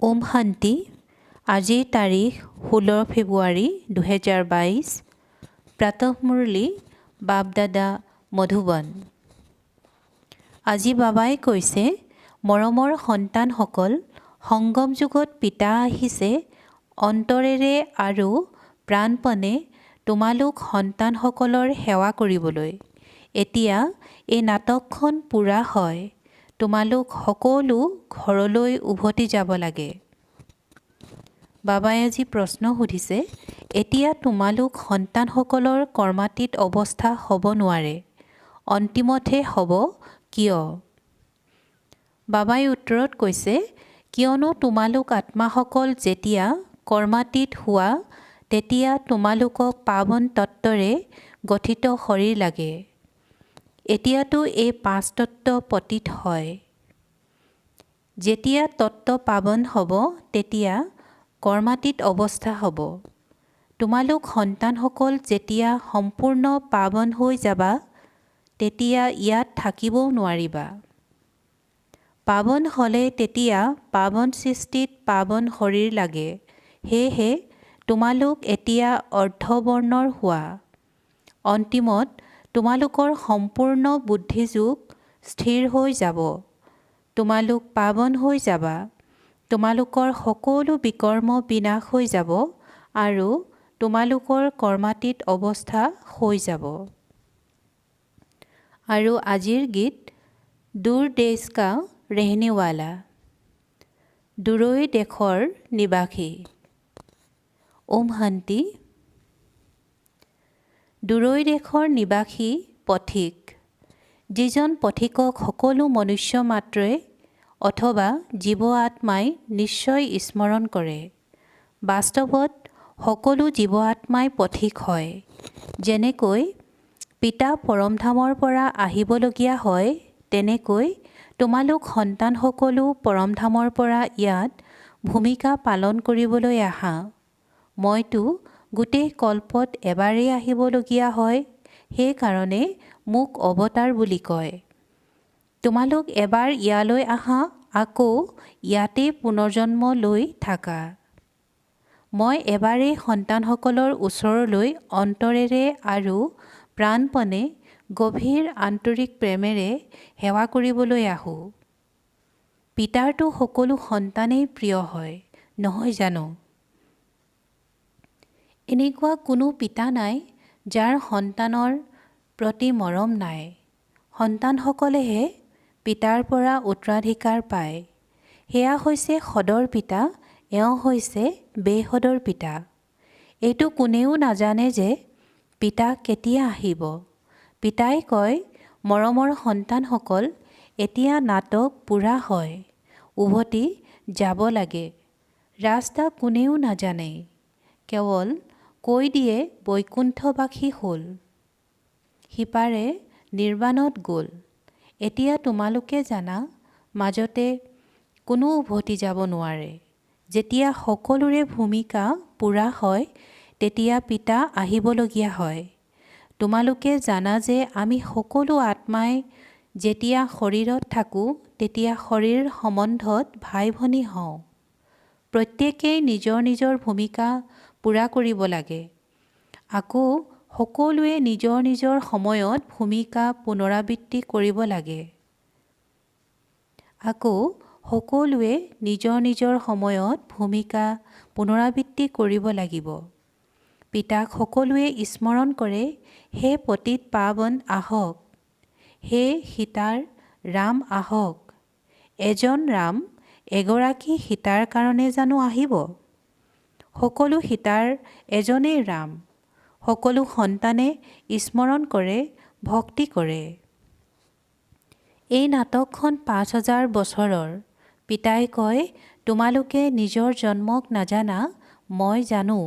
ওম শান্তি। আজিৰ তাৰিখ 16 ফেব্ৰুৱাৰী 2022। প্ৰাতঃমুৰলী বাপদাদা মধুবন। আজি বাবাই কৈছে, মৰমৰ সন্তানসকল, সংগম যুগত পিতা আহিছে অন্তৰেৰে আৰু প্ৰাণপণে তোমালোক সন্তানসকলৰ সেৱা কৰিবলৈ। এতিয়া এই নাটকখন পূৰা হয়। তোমালোক সকলো ঘৰলৈ উভতি যাব লাগে। বাবাই আজি প্ৰশ্ন সুধিছে, এতিয়া তোমালোক সন্তানসকলৰ কৰ্মাতীত অৱস্থা হ'ব নোৱাৰে, অন্তিমতহে হ'ব, কিয়? বাবাই উত্তৰত কৈছে, কিয়নো তোমালোক আত্মাসকল যেতিয়া কৰ্মাতীত হোৱা তেতিয়া তোমালোকক পাৱন তত্ত্বৰে গঠিত শৰীৰ লাগে। এতিয়াতো এই 5 তত্ত্ব পতিত হয়। যেতিয়া তত্ত্ব পাৱন হ'ব তেতিয়া কৰ্মাতীত অৱস্থা হ'ব। তোমালোক সন্তানসকল যেতিয়া সম্পূৰ্ণ পাৱন হৈ যাবা তেতিয়া ইয়াত থাকিবও নোৱাৰিবা। পাৱন হ'লে তেতিয়া পাৱন সৃষ্টিত পাৱন শৰীৰ লাগে। সেয়েহে তোমালোক এতিয়া অৰ্ধবৰ্ণৰ হোৱা। অন্তিমত তোমালোকৰ সম্পূৰ্ণ বুদ্ধিযোগ স্থিৰ হৈ যাব। তোমালোক পাৱন হৈ যাবা। তোমালোকৰ সকলো বিকৰ্ম বিনাশ হৈ যাব আৰু তোমালোকৰ কৰ্মাতীত অৱস্থা হৈ যাব। আৰু আজিৰ গীত দূৰ দেশ কা ৰেহনেৱালা, দূৰৈ দেশৰ নিবাসী। ওম শান্তি। দূৰৈ দেশৰ নিবাসী পথিক। যিজন পথিকক সকলো মনুষ্য মাত্ৰই অথবা জীৱ আত্মাই নিশ্চয় স্মৰণ কৰে। বাস্তৱত সকলো জীৱ আত্মাই পথিক হয়। যেনেকৈ পিতা পৰমধামৰ পৰা আহিবলগীয়া হয়, তেনেকৈ তোমালোক সন্তানসকলো পৰমধামৰ পৰা ইয়াত ভূমিকা পালন কৰিবলৈ আহা। মইতো গোটেই কল্পত এবাৰেই আহিবলগীয়া হয়, সেইকাৰণে মোক অৱতাৰ বুলি কয়। তোমালোক এবাৰ ইয়ালৈ আহা, আকৌ ইয়াতেই পুনৰ্জন্ম লৈ থাকা। মই এবাৰেই সন্তানসকলৰ ওচৰলৈ অন্তৰেৰে আৰু প্ৰাণপণে গভীৰ আন্তৰিক প্ৰেমেৰে সেৱা কৰিবলৈ আহোঁ। পিতাৰতো সকলো সন্তানেই প্ৰিয় হয়, নহয় জানো? এনেকুৱা কোনো পিতা নাই যাৰ সন্তানৰ প্ৰতি মৰম নাই। সন্তানসকলেহে পিতাৰ পৰা উত্তৰাধিকাৰ পায়। সেয়া হৈছে সদৰ পিতা, এওঁ হৈছে বেসদৰ পিতা। এইটো কোনেও নাজানে যে পিতা কেতিয়া আহিব। পিতাই কয়, মৰমৰ সন্তানসকল, এতিয়া নাটক পূৰা হয়, উভতি যাব লাগে। ৰাস্তা কোনেও নাজানে, কেৱল কৈ দিয়ে বৈকুণ্ঠবাসী হ'ল, সিপাৰে নিৰ্বাণত গ'ল। এতিয়া তোমালোকে জানা, মাজতে কোনো উভতি যাব নোৱাৰে। যেতিয়া সকলোৰে ভূমিকা পূৰা হয় তেতিয়া পিতা আহিবলগীয়া হয়। তোমালোকে জানা যে আমি সকলো আত্মাই যেতিয়া শৰীৰত থাকোঁ তেতিয়া শৰীৰ সম্বন্ধত ভাই ভনী হওঁ। প্ৰত্যেকেই নিজৰ নিজৰ ভূমিকা পূৰা কৰিব লাগে। আকৌ সকলোৱে নিজৰ নিজৰ সময়ত ভূমিকা পুনৰাবৃত্তি কৰিব লাগে। আকৌ সকলোৱে নিজৰ নিজৰ সময়ত ভূমিকা পুনৰাবৃত্তি কৰিব লাগিব। পিতাক সকলোৱে স্মৰণ কৰে, হে পতিত পাৱন আহক, হে সীতাৰ ৰাম আহক। এজন ৰাম এগৰাকী সীতাৰ কাৰণে জানো আহিব? সকলো সীতাৰ এজনেই ৰাম। সকলো সন্তানে স্মৰণ কৰে, ভক্তি কৰে। এই নাটকখন 5000 বছৰৰ। পিতাই কয়, তোমালোকে নিজৰ জন্মক নাজানা, মই জানো।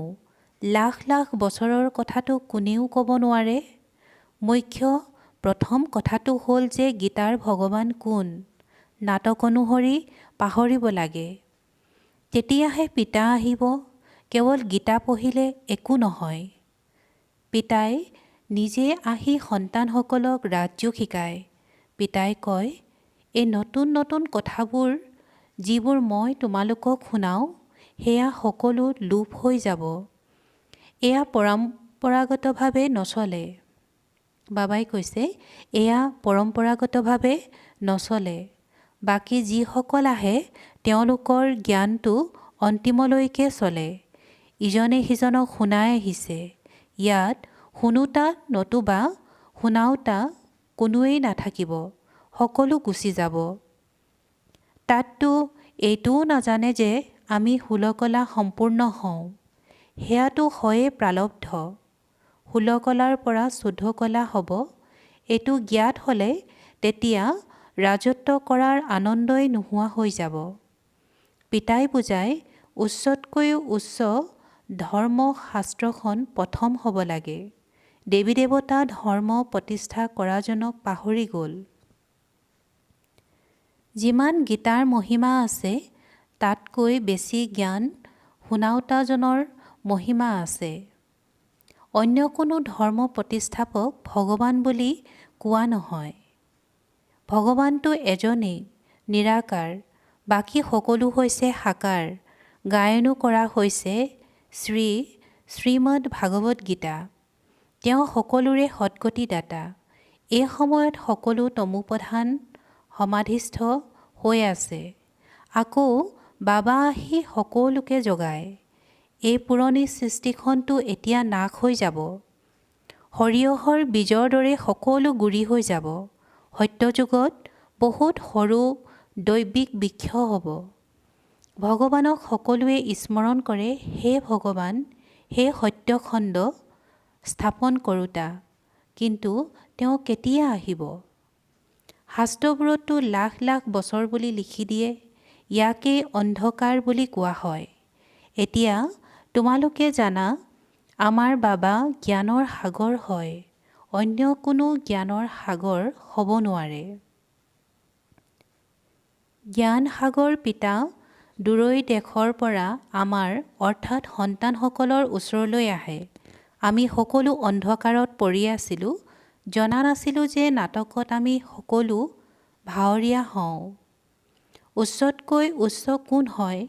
লাখ লাখ বছৰৰ কথাটো কোনেও ক'ব নোৱাৰে। মুখ্য প্ৰথম কথাটো হ'ল যে গীতাৰ ভগৱান কোন, নাটক অনুসৰি পাহৰিব লাগে। তেতিয়াহে পিতা আহিব। কেৱল গীতা পঢ়িলে একো নহয়। পিতাই নিজে আহি সন্তানসকলক ৰাজযোগ শিকায়। পিতাই কয়, এই নতুন নতুন কথাবোৰ যিবোৰ মই তোমালোকক শুনাওঁ সেয়া সকলো লোপ হৈ যাব। এয়া পৰম্পৰাগতভাৱে নচলে। বাবাই কৈছে এয়া পৰম্পৰাগতভাৱে নচলে। বাকী যিসকল আহে তেওঁলোকৰ জ্ঞানটো অন্তিমলৈকে চলে। ইজনে সিজনক শুনাই আহিছে। ইয়াত শুনোতা নতুবা শুনাওতা কোনোৱেই নাথাকিব, সকলো গুচি যাব। তাততো এইটোও নাজানে যে আমি ষোলকলা সম্পূৰ্ণ হওঁ। সেয়াতো হয়েই প্ৰাৰব্ধ। 16 কলাৰ পৰা 14 কলা হ'ব। এইটো জ্ঞাত হ'লে তেতিয়া ৰাজত্ব কৰাৰ আনন্দই নোহোৱা হৈ যাব। পিতাই বুজাই উচ্চতকৈও উচ্চ ধৰ্মশাস্ত্ৰখন প্ৰথম হ'ব লাগে। দেৱী দেৱতা ধৰ্ম প্ৰতিষ্ঠা কৰাজনক পাহৰি গ'ল। যিমান গীতাৰ মহিমা আছে তাতকৈ বেছি জ্ঞান শুনাওতাজনৰ মহিমা আছে। অন্য কোনো ধৰ্ম প্ৰতিষ্ঠাপক ভগৱান বুলি কোৱা নহয়। ভগৱানটো এজনেই, নিৰাকাৰ। বাকী সকলো হৈছে সাকাৰ। গায়নো কৰা হৈছে শ্ৰীমদ ভাগৱত গীতা। তেওঁ সকলোৰে সদ্গতিদাতা। এই সময়ত সকলো তমোপ্ৰধান সমাধিস্থ হৈ আছে। আকৌ বাবা আহি সকলোকে জগায়। এই পুৰণি সৃষ্টিখনটো এতিয়া নাশ হৈ যাব। সৰিয়হৰ বীজৰ দৰে সকলো গুৰি হৈ যাব। সত্যযুগত বহুত সৰু দৈবিক বৃক্ষ হ'ব। ভগৱানক সকলোৱে স্মৰণ কৰে, হে ভগৱান, হে সত্যখণ্ড স্থাপন কৰোঁতা। কিন্তু তেওঁ কেতিয়া আহিব? শাস্ত্ৰবোৰতো লাখ লাখ বছৰ বুলি লিখি দিয়ে। ইয়াকেই অন্ধকাৰ বুলি কোৱা হয়। এতিয়া তোমালোকে জানা আমাৰ বাবা জ্ঞানৰ সাগৰ হয়। অন্য কোনো জ্ঞানৰ সাগৰ হ'ব নোৱাৰে। জ্ঞান সাগৰ পিতা দূৰৈ দেশৰ পৰা আমাৰ অৰ্থাৎ সন্তানসকলৰ ওচৰলৈ আহে। আমি সকলো অন্ধকাৰত পৰি আছিলোঁ, জনা নাছিলোঁ যে নাটকত আমি সকলো ভাৱৰীয়া হওঁ। উচ্চতকৈ উচ্চ কোন হয়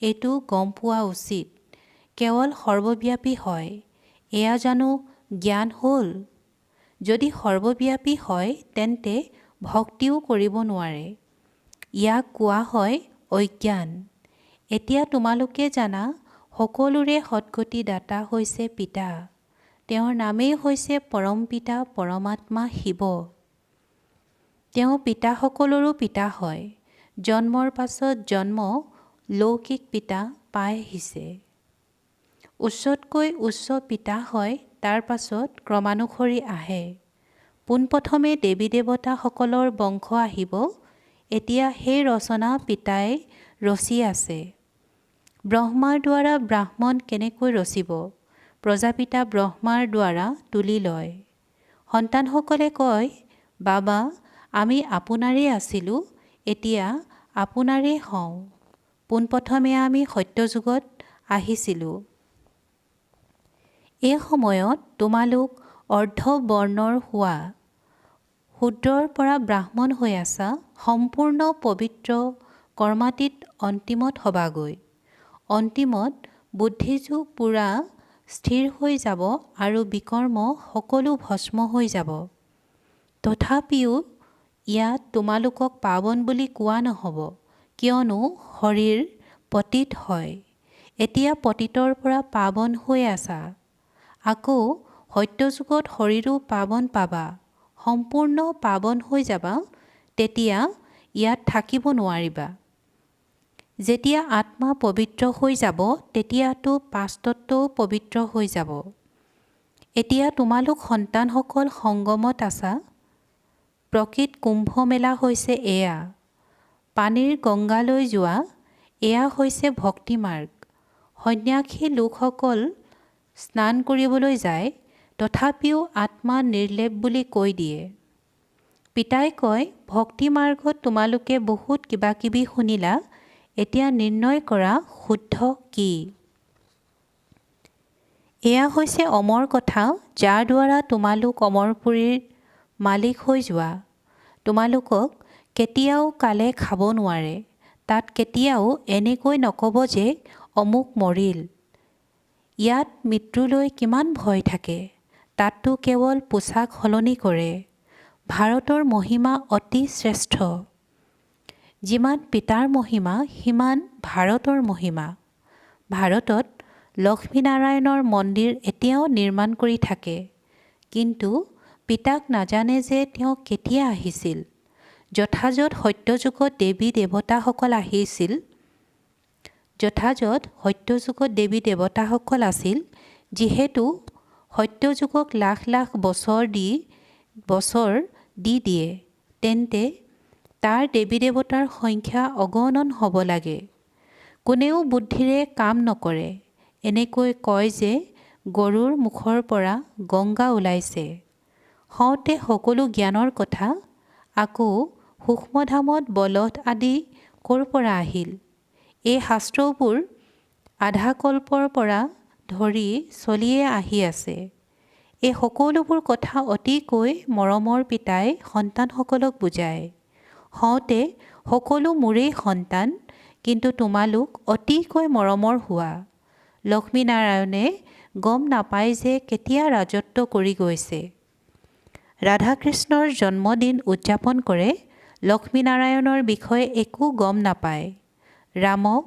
এইটো গম পোৱা উচিত। কেৱল সৰ্বব্যাপী হয়, এয়া জানো জ্ঞান হ'ল? যদি সৰ্বব্যাপী হয় তেন্তে ভক্তিও কৰিব নোৱাৰে। ইয়াক কোৱা হয় অজ্ঞান। এতিয়া তোমালোকে জানা সকলোৰে সদ্গতি দাতা হৈছে পিতা। তেওঁৰ নামেই হৈছে পৰমপিতা পৰমাত্মা শিৱ। তেওঁ পিতাসকলৰো পিতা হয়। জন্মৰ পাছত জন্ম লৌকিক পিতা পাই আহিছে। উচ্চতকৈ উচ্চ পিতা হয়, তাৰ পাছত ক্ৰমানুসৰি আহে। পোনপ্ৰথমে দেৱী দেৱতাসকলৰ বংশ আহিব। এতিয়া সেই ৰচনা পিতাই ৰচি আছে। ব্ৰহ্মাৰ দ্বাৰা ব্ৰাহ্মণ কেনেকৈ ৰচিব? প্ৰজাপিতা ব্ৰহ্মাৰ দ্বাৰা তুলি লয়। সন্তানসকলে কয়, বাবা আমি আপোনাৰেই আছিলোঁ, এতিয়া আপোনাৰেই হওঁ। পোনপ্ৰথমে আমি সত্যযুগত আহিছিলোঁ। এই সময়ত তোমালোক অৰ্ধবৰ্ণৰ হোৱা, শূদ্ৰৰ পৰা ব্ৰাহ্মণ হৈ আছা। সম্পূৰ্ণ পবিত্ৰ কৰ্মাতীত অন্তিমত হবাগৈ। অন্তিমত বুদ্ধিযোগ পূৰা স্থিৰ হৈ যাব আৰু বিকৰ্ম সকলো ভস্ম হৈ যাব। তথাপিও ইয়াত তোমালোকক পাৱন বুলি কোৱা নহ'ব, কিয়নো শৰীৰ পতিত হয়। এতিয়া পতিতৰ পৰা পাৱন হৈ আছা। আকৌ সত্যযুগত শৰীৰো পাৱন পাবা, সম্পূৰ্ণ পাৱন হৈ যাবা। তেতিয়া ইয়াত থাকিব নোৱাৰিবা। যেতিয়া আত্মা পবিত্ৰ হৈ যাব তেতিয়াতো পাঁচতত্বও পবিত্ৰ হৈ যাব। এতিয়া তোমালোক সন্তানসকল সংগমত আছা। প্ৰকৃত কুম্ভ মেলা হৈছে এয়া। পানীৰ গংগালৈ যোৱা, এয়া হৈছে ভক্তিমাৰ্গ। সন্ন্যাসী লোকসকল স্নান কৰিবলৈ যায়, তথাপিও আত্মা নিৰ্লেপ বুলি কৈ দিয়ে। পিতাই কয়, ভক্তি মাৰ্গত তোমালোকে বহুত কিবাকিবি শুনিলা, এতিয়া নিৰ্ণয় কৰা শুদ্ধ কি? এয়া হৈছে অমৰ কথা, যাৰ দ্বাৰা তোমালোক অমৰপুৰীৰ মালিক হৈ যোৱা। তোমালোকক কেতিয়াও কালে খাব নোৱাৰে। তাত কেতিয়াও এনেকৈ নক'ব যে অমুক মৰিল। ইয়াত মৃত্যুলৈ কিমান ভয় থাকে। তাততো কেৱল পোছাক সলনি কৰে। ভাৰতৰ মহিমা অতি শ্ৰেষ্ঠ। যিমান পিতাৰ মহিমা সিমান ভাৰতৰ মহিমা। ভাৰতত লক্ষ্মীনাৰায়ণৰ মন্দিৰ এতিয়াও নিৰ্মাণ কৰি থাকে। কিন্তু পিতাক নাজানে যে তেওঁ কেতিয়া আহিছিল। যথাযথ সত্যযুগত দেৱী দেৱতাসকল আছিল। যিহেতু সত্যযুগক লাখ লাখ বছৰ দি দিয়ে, তেন্তে তাৰ দেৱী দেৱতাৰ সংখ্যা অগণন হ'ব লাগে। কোনেও বুদ্ধিৰে কাম নকৰে। এনেকৈ কয় যে গৰুৰ মুখৰ পৰা গংগা ওলাইছে। হওঁতে সকলো জ্ঞানৰ কথা। আকৌ সূক্ষ্মধামত বলধ আদি ক'ৰ পৰা আহিল? এই শাস্ত্ৰবোৰ আধাকল্পৰ পৰা ধৰি চলিয়ে আহি আছে। এই সকলোবোৰ কথা অতিকৈ মৰমৰ পিতাই সন্তানসকলক বুজায়। হওঁতে সকলো মোৰেই সন্তান, কিন্তু তোমালোক অতিকৈ মৰমৰ হোৱা। লক্ষ্মীনাৰায়ণে গম নাপায় যে কেতিয়া ৰাজত্ব কৰি গৈছে। ৰাধাকৃষ্ণৰ জন্মদিন উদযাপন কৰে। লক্ষ্মীনাৰায়ণৰ বিষয়ে একো গম নাপায়। ৰামক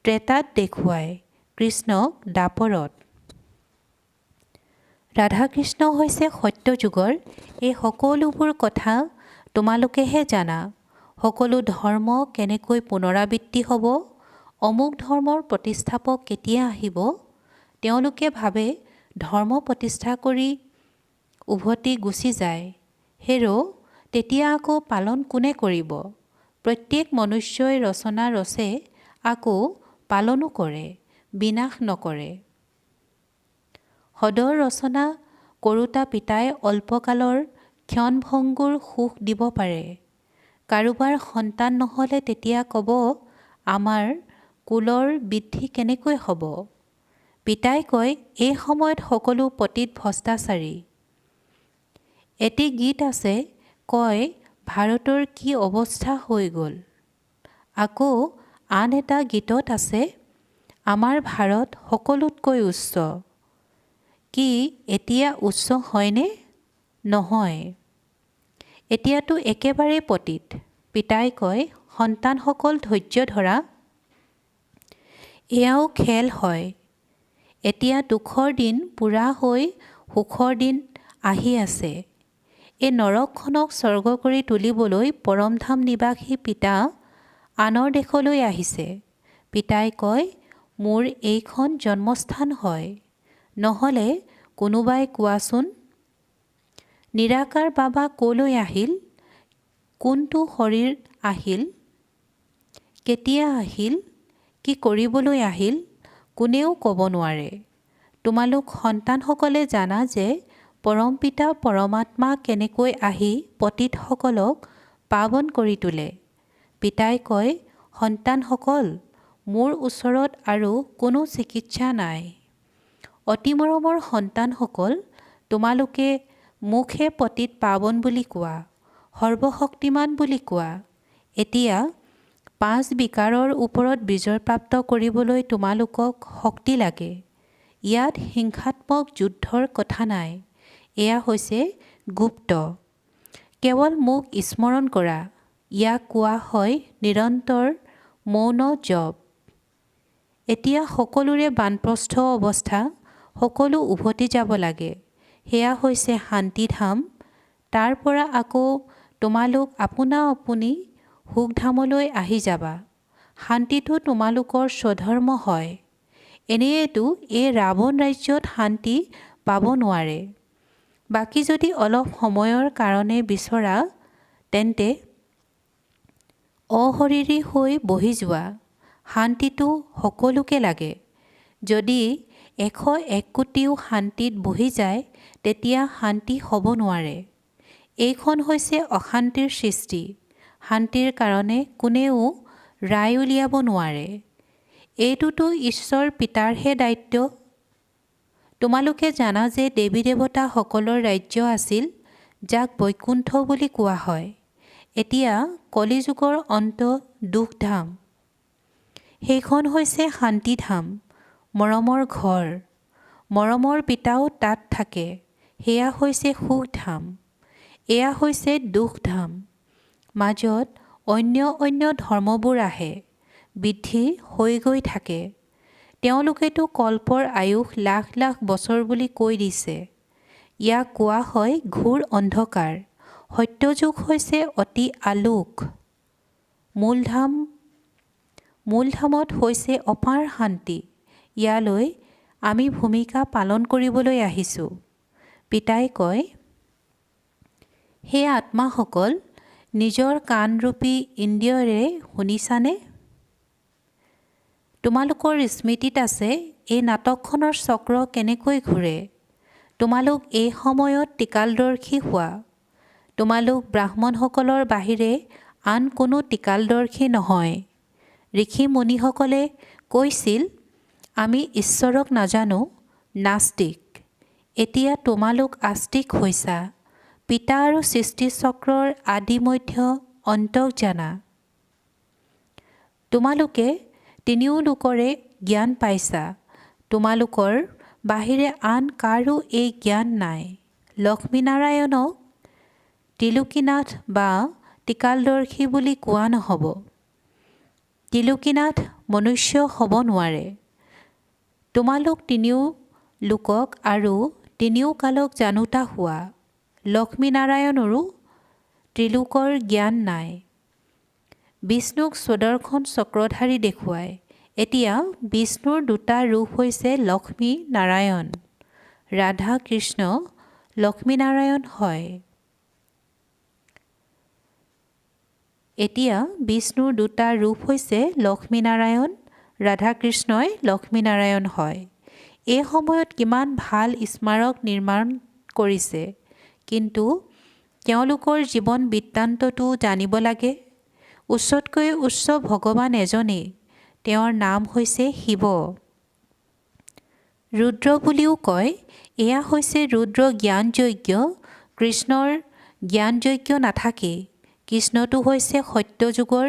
ত্ৰেতাত দেখুৱায়, কৃষ্ণক দ্বাপৰত। ৰাধাকৃষ্ণ হৈছে সত্যযুগৰ। এই সকলোবোৰ কথা তোমালোকেহে জানা। সকলো ধৰ্ম কেনেকৈ পুনৰাবৃত্তি হ'ব, অমুক ধৰ্মৰ প্ৰতিষ্ঠাপক কেতিয়া আহিব। তেওঁলোকে ভাবে ধৰ্ম প্ৰতিষ্ঠা কৰি উভতি গুচি যায়। হেৰ', তেতিয়া আকৌ পালন কোনে কৰিব? প্ৰত্যেক মনুষ্যই ৰচনা ৰচে, আকৌ পালনো কৰে, বিনাশ নকৰে। সদৰ ৰচনা কৰোঁতা পিতাই অল্পকালৰ ক্ষণভংগুৰ সুখ দিব পাৰে। কাৰোবাৰ সন্তান নহ'লে তেতিয়া ক'ব, আমাৰ কুলৰ বৃদ্ধি কেনেকৈ হ'ব? পিতাই কয়, এই সময়ত সকলো পতিত ভ্ৰষ্টাচাৰী। এটি গীত আছে, কয় ভাৰতৰ কি অৱস্থা হৈ গ'ল। আকৌ আন এটা গীতত আছে, আমাৰ ভাৰত সকলোতকৈ উচ্চ। কি এতিয়া উচ্চ হয়নে? নহয়। এতিয়াতো একেবাৰে পতিত। পিতাই কয়, সন্তানসকল ধৈৰ্য ধৰা। এয়াও খেল হয়। এতিয়া দুখৰ দিন পুৰা হৈ সুখৰ দিন আহি আছে। এই নৰকখনক স্বৰ্গ কৰি তুলিবলৈ পৰমধাম নিবাসী পিতা আনৰ দেশলৈ আহিছে। পিতাই কয়, মোৰ এইখন জন্মস্থান হয়। নহ'লে কোনোবাই কোৱাচোন, নিৰাকাৰ বাবা ক'লৈ আহিল? কোনটো শৰীৰ আহিল? কেতিয়া আহিল? কি কৰিবলৈ আহিল? কোনেও ক'ব নোৱাৰে। তোমালোক সন্তানসকলে জানা যে পৰমপিতা পৰমাত্মা কেনেকৈ আহি পতিতসকলক পাৱন কৰি তোলে। পিতাই কয়, সন্তানসকল, মোৰ ওচৰত আৰু কোনো চিকিৎসা নাই। অতি মৰমৰ সন্তানসকল, তোমালোকে মোকহে পতিত পাৱন বুলি কোৱা, সৰ্বশক্তিমান বুলি কোৱা। এতিয়া 5 বিকাৰৰ ওপৰত বিজয়প্ৰাপ্ত কৰিবলৈ তোমালোকক শক্তি লাগে। ইয়াত হিংসাত্মক যুদ্ধৰ কথা নাই। এয়া হৈছে গুপ্ত। কেৱল মোক স্মৰণ কৰা। ইয়াক কোৱা হয় নিৰন্তৰ মৌন জপ। এতিয়া সকলোৰে বানপ্ৰস্থ অৱস্থা। সকলো উভতি যাব লাগে। সেয়া হৈছে শান্তিধাম। তাৰ পৰা আকৌ তোমালোক আপোনা আপুনি সুখধামলৈ আহি যাবা। শান্তিটো তোমালোকৰ স্বধৰ্ম হয়। এনেয়েতো এই ৰাৱণ ৰাজ্যত শান্তি পাব নোৱাৰে। বাকী যদি অলপ সময়ৰ কাৰণে বিচৰা, তেন্তে অশৰীৰী হৈ বহি যোৱা। শান্তিটো সকলোকে লাগে। যদি 101 কোটিও শান্তিত বহি যায়, তেতিয়া শান্তি হ'ব নোৱাৰে। এইখন হৈছে অশান্তিৰ সৃষ্টি। শান্তিৰ কাৰণে কোনেও ৰায় উলিয়াব নোৱাৰে। এইটোতো ঈশ্বৰ পিতাৰহে দায়িত্ব। তোমালোকে জানা যে দেৱী দেৱতাসকলৰ ৰাজ্য আছিল, যাক বৈকুণ্ঠ বুলি কোৱা হয়। এতিয়া কলিযুগৰ অন্ত দুখধাম। সেইখন হৈছে শান্তিধাম, মৰমৰ ঘৰ। মৰমৰ পিতাও তাত থাকে। সেয়া হৈছে সুখধাম। এয়া হৈছে দুখধাম। মাজত অন্য ধৰ্মবোৰ আহে, বৃদ্ধি হৈ গৈ থাকে। তেওঁলোকেতো কল্পৰ আয়ুস লাখ লাখ বছৰ বুলি কৈ দিছে। ইয়াক কোৱা হয় ঘোৰ অন্ধকাৰ। সত্যযুগ হৈছে অতি আলোক। মূলধামত হৈছে অপাৰ শান্তি। ইয়ালৈ আমি ভূমিকা পালন কৰিবলৈ আহিছোঁ। পিতাই কয়, হে আত্মাসকল, নিজৰ কাণৰূপী ইন্দ্ৰিয়ৰে শুনিছানে? তোমালোকৰ স্মৃতিত আছে এই নাটকখনৰ চক্ৰ কেনেকৈ ঘূৰে। তোমালোক এই সময়ত টিকালদৰ্শী হোৱা। তোমালোক ব্ৰাহ্মণসকলৰ বাহিৰে আন কোনো টিকালদৰ্শী নহয়। ঋষি মুনিসকলে কৈছিল, আমি ঈশ্বৰক নাজানো, নাস্তিক। এতিয়া তোমালোক আস্তিক হৈছা। পিতা আৰু সৃষ্টিচক্ৰৰ আদি মধ্য অন্তক জানা। তোমালোকে তিনিও লোকৰে জ্ঞান পাইছা। তোমালোকৰ বাহিৰে আন কাৰো এই জ্ঞান নাই। লক্ষ্মীনাৰায়ণক ত্ৰিলোকীনাথ বা টিকালদৰ্শী বুলি কোৱা নহ'ব। ত্ৰিলোকীনাথ মনুষ্য হ'ব নোৱাৰে। তোমালোক তিনিও লোকক আৰু তিনিও কালক জানোতা হোৱা। লক্ষ্মীনাৰায়ণৰো ত্ৰিলোকৰ জ্ঞান নাই। বিষ্ণুক সুদৰ্শন চক্ৰধাৰী দেখুৱায়। এতিয়া বিষ্ণুৰ দুটা ৰূপ হৈছে লক্ষ্মী নাৰায়ণ। ৰাধা কৃষ্ণ লক্ষ্মীনাৰায়ণ হয়। এতিয়া বিষ্ণুৰ দুটা ৰূপ হৈছে লক্ষ্মীনাৰায়ণ, ৰাধাকৃষ্ণই লক্ষ্মীনাৰায়ণ হয়। এই সময়ত কিমান ভাল স্মাৰক নিৰ্মাণ কৰিছে, কিন্তু তেওঁলোকৰ জীৱন বৃত্তান্তটো জানিব লাগে। উচ্চতকৈ উচ্চ ভগৱান এজনেই, তেওঁৰ নাম হৈছে শিৱ। ৰুদ্ৰ বুলিও কয়। এয়া হৈছে ৰুদ্ৰ জ্ঞানযজ্ঞ। কৃষ্ণৰ জ্ঞানযজ্ঞ নাথাকেই। কৃষ্ণটো হৈছে সত্যযুগৰ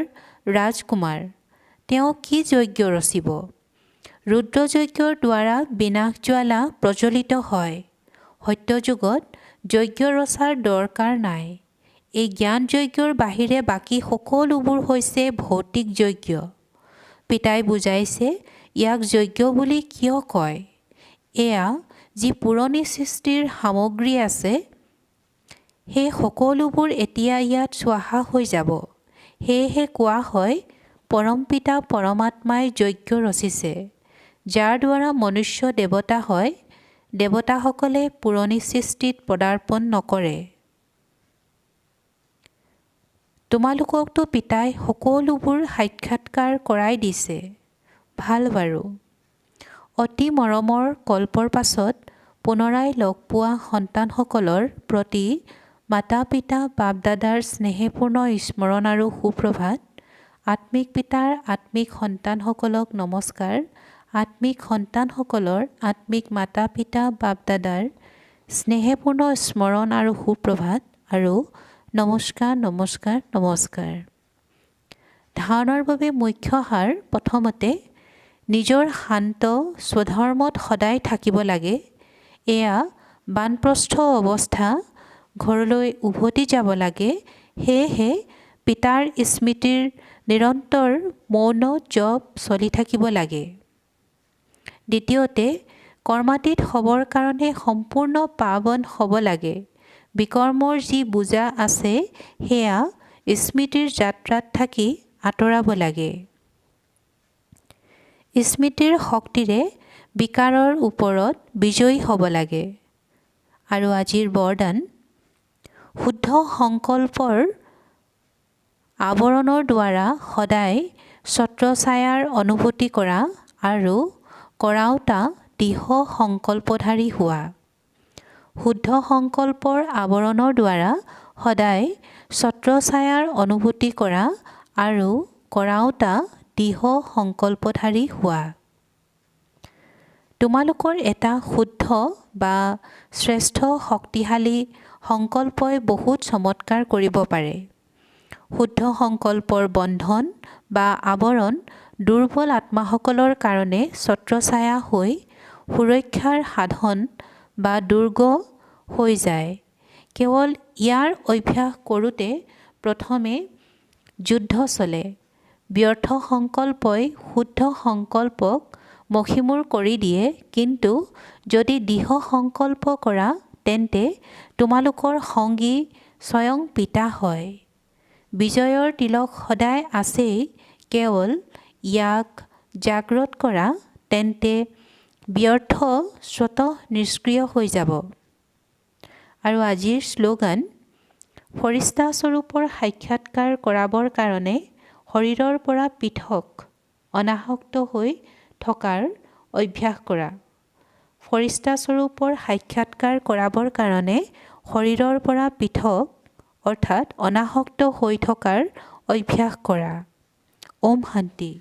ৰাজকুমাৰ। তেওঁ কি যজ্ঞ ৰচিব? ৰুদ্ৰযজ্ঞৰ দ্বাৰা বিনাশজ্বালা প্ৰজ্বলিত হয়। সত্যযুগত যজ্ঞ ৰচাৰ দৰকাৰ নাই। এই জ্ঞানযজ্ঞৰ বাহিৰে বাকী সকলোবোৰ হৈছে ভৌতিক যজ্ঞ। পিতাই বুজাইছে, ইয়াক যজ্ঞ বুলি কিয় কয়। এয়া যি পুৰণি সৃষ্টিৰ সামগ্ৰী আছে, সেই সকলোবোৰ এতিয়া ইয়াত স্বাহা হৈ যাব। সেয়েহে কোৱা হয়, পৰমপিতা পৰমাত্মাই যজ্ঞ ৰচিছে, যাৰ দ্বাৰা মনুষ্য দেৱতা হয়। দেৱতাসকলে পুৰণি সৃষ্টিত পদাৰ্পণ নকৰে। তোমালোককতো পিতাই সকলোবোৰ সাক্ষাৎকাৰ কৰাই দিছে। ভাল বাৰু। অতি মৰমৰ কল্পৰ পাছত পুনৰাই লগ পোৱা সন্তানসকলৰ প্ৰতি মাতা পিতা বাপ দাদাৰ স্নেহপূৰ্ণ স্মৰণ আৰু সুপ্ৰভাত। আত্মিক পিতাৰ আত্মিক সন্তানসকলক নমস্কাৰ। আত্মিক সন্তানসকলৰ আত্মিক মাতা পিতা বাপ দাদাৰ স্নেহপূৰ্ণ স্মৰণ আৰু সুপ্ৰভাত আৰু নমস্কাৰ নমস্কাৰ নমস্কাৰ। ধাৰণাৰ বাবে মুখ্য সাৰ। প্ৰথমতে, নিজৰ শান্ত স্বধৰ্মত সদায় থাকিব লাগে। এয়া বানপ্ৰস্থ অৱস্থা। ঘৰলৈ উভতি যাব লাগে। সেয়েহে পিতাৰ স্মৃতিৰ নিৰন্তৰ মৌন জপ চলি থাকিব লাগে। দ্বিতীয়তে, কৰ্মাতীত হ'বৰ কাৰণে সম্পূৰ্ণ পাৱন হ'ব লাগে। বিকৰ্মৰ যি বোজা আছে, সেয়া স্মৃতিৰ যাত্ৰাত থাকি আঁতৰাব লাগে। স্মৃতিৰ শক্তিৰে বিকাৰৰ ওপৰত বিজয়ী হ'ব লাগে। আৰু আজিৰ বৰদান, শুদ্ধ সংকল্পৰ আৱৰণৰ দ্বাৰা সদায় ছত্ৰছায়াৰ অনুভূতি কৰা আৰু কৰাওতা দৃঢ় সংকল্পধাৰী হোৱা। শুদ্ধ সংকল্পৰ আৱৰণৰ দ্বাৰা সদায় ছত্ৰছায়াৰ অনুভূতি কৰা আৰু কৰাওতা দৃঢ় সংকল্পধাৰী হোৱা। তোমালোকৰ এটা শুদ্ধ বা শ্ৰেষ্ঠ শক্তিশালী সংকল্পই বহুত চমৎকাৰ কৰিব পাৰে। শুদ্ধ সংকল্পৰ বন্ধন বা আৱৰণ দুৰ্বল আত্মাসকলৰ কাৰণে ছত্ৰছায়া হৈ সুৰক্ষাৰ সাধন বা দুৰ্গ হৈ যায়। কেৱল ইয়াৰ অভ্যাস কৰোঁতে প্ৰথমে যুদ্ধ চলে। ব্যৰ্থ সংকল্পই শুদ্ধ সংকল্পক মষিমূৰ কৰি দিয়ে, কিন্তু যদি দৃঢ় সংকল্প কৰা তেন্তে তোমালোকৰ সংগী স্বয়ং পিতা হয়। বিজয়ৰ তিলক সদায় আছেই, কেৱল ইয়াক জাগ্ৰত কৰা, তেন্তে ব্যৰ্থ স্বতঃ নিষ্ক্ৰিয় হৈ যাব। আৰু আজিৰ শ্লোগান, ফৰিস্তাস্বৰূপৰ সাক্ষাৎকাৰ কৰাবৰ কাৰণে শৰীৰৰ পৰা পৃথক অনাসক্ত হৈ থকাৰ অভ্যাস কৰা। ফৰিস্তাস্বৰূপৰ সাক্ষাৎকাৰ কৰাবৰ কাৰণে শৰীৰৰ পৰা পৃথক অৰ্থাৎ অনাসক্ত হৈ থকাৰ অভ্যাস কৰা। ওম শান্তি।